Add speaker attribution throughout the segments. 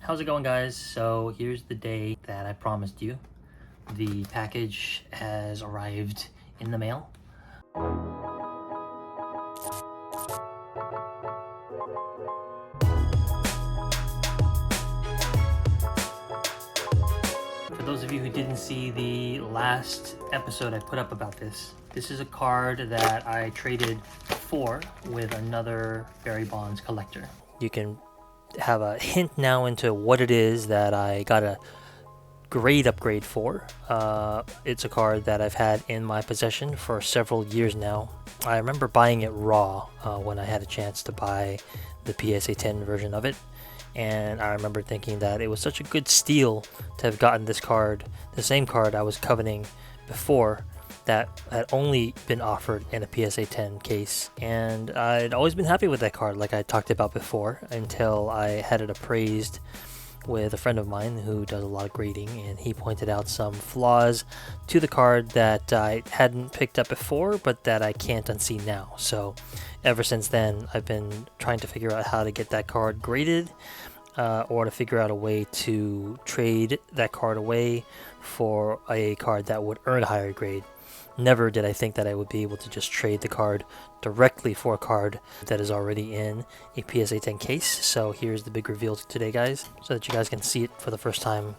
Speaker 1: How's it going, guys? So here's the day that I promised you. The package has arrived in the mail. For those of you who didn't see the last episode I put up about this is a card that I traded for with another Barry Bonds collector. You can have a hint now into what it is that I got a grade upgrade for. It's a card that I've had in my possession for several years now. I remember buying it raw when I had a chance to buy the PSA 10 version of it, and I remember thinking that it was such a good steal to have gotten this card, the same card I was coveting before, that had only been offered in a PSA 10 case, and I'd always been happy with that card, like I talked about before, until I had it appraised with a friend of mine who does a lot of grading, and he pointed out some flaws to the card that I hadn't picked up before, but that I can't unsee now. So ever since then, I've been trying to figure out how to get that card graded, or to figure out a way to trade that card away for a card that would earn a higher grade. Never did I think that I would be able to just trade the card directly for a card that is already in a PSA 10 case. So here's the big reveal today, guys, so that you guys can see it for the first time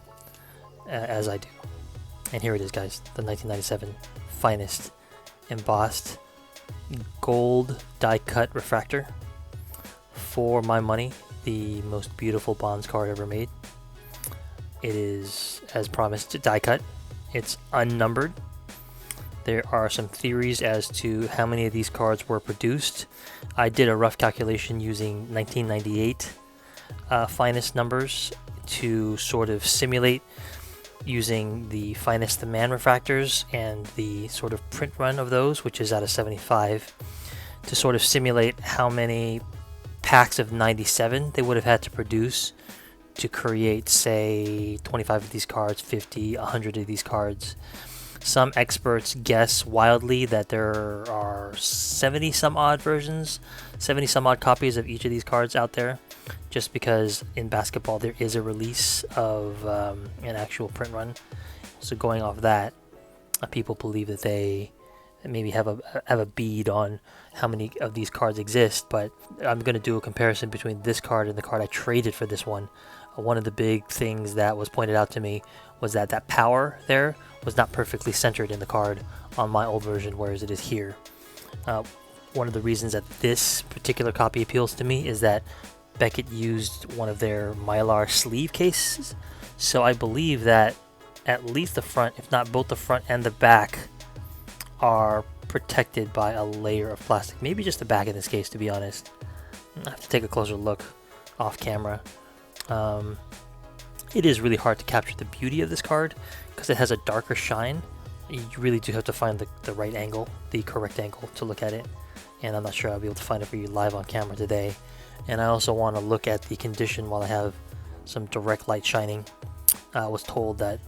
Speaker 1: as I do. And here it is, guys, the 1997 Finest embossed gold die cut refractor. For my money, the most beautiful Bonds card ever made. It is, as promised, die cut. It's unnumbered. There are some theories as to how many of these cards were produced. I did a rough calculation using 1998 Finest numbers to sort of simulate using the Finest the Man refractors and the sort of print run of those, which is out of 75, to sort of simulate how many packs of 97 they would have had to produce to create, say, 25 of these cards, 50, 100 of these cards. Some experts guess wildly that there are 70 some odd versions, 70 some odd copies of each of these cards out there, just because in basketball there is a release of an actual print run. So going off that, people believe that they maybe have a bead on how many of these cards exist. But I'm going to do a comparison between this card and the card I traded for this one. One of the big things that was pointed out to me was that that power there was not perfectly centered in the card on my old version, whereas it is here. One of the reasons that this particular copy appeals to me is that Beckett used one of their Mylar sleeve cases, so I believe that at least the front, if not both the front and the back, are protected by a layer of plastic. Maybe just the back in this case, to be honest. I have to take a closer look off camera. It is really hard to capture the beauty of this card because it has a darker shine. You really do have to find the right angle, the correct angle to look at it, and I'm not sure I'll be able to find it for you live on camera today. And I also want to look at the condition while I have some direct light shining. I was told that,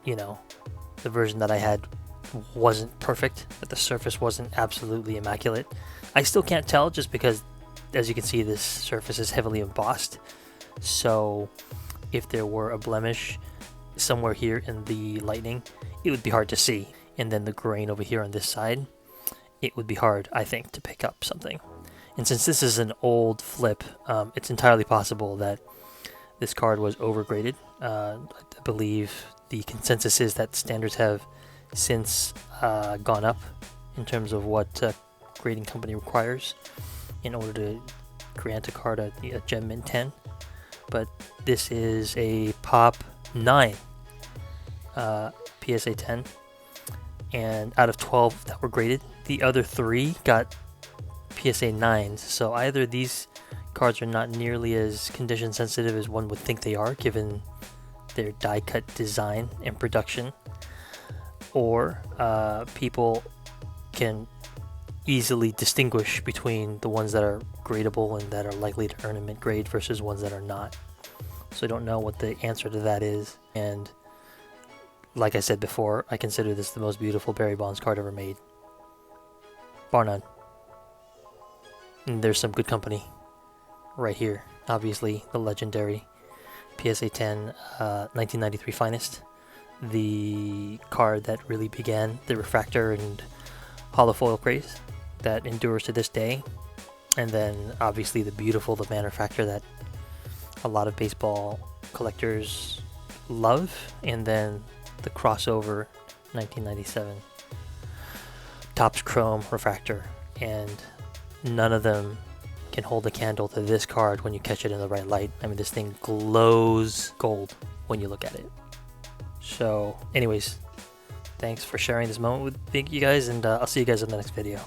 Speaker 1: the version that I had wasn't perfect, that the surface wasn't absolutely immaculate. I still can't tell just because, as you can see, this surface is heavily embossed. So if there were a blemish somewhere here in the lightning, it would be hard to see. And then the grain over here on this side, it would be hard, I think, to pick up something. And since this is an old flip, it's entirely possible that this card was overgraded. I believe the consensus is that standards have since gone up in terms of what a grading company requires in order to grant a card a Gem Mint 10. But this is a Pop 9 PSA 10, and out of 12 that were graded, the other 3 got PSA 9s. So either these cards are not nearly as condition sensitive as one would think they are, given their die cut design and production, or people can easily distinguish between the ones that are gradable and that are likely to earn a mint grade versus ones that are not. So I don't know what the answer to that is. And like I said before, I consider this the most beautiful Barry Bonds card ever made, bar none. And there's some good company right here. Obviously, the legendary PSA 10 1993 Finest, the card that really began the refractor and holofoil craze that endures to this day. And then obviously the beautiful, the manufacturer that a lot of baseball collectors love, and then the crossover 1997 Topps Chrome refractor, and none of them can hold a candle to this card when you catch it in the right light. I mean, this thing glows gold when you look at it. So anyways, thanks for sharing this moment with you guys, and I'll see you guys in the next video.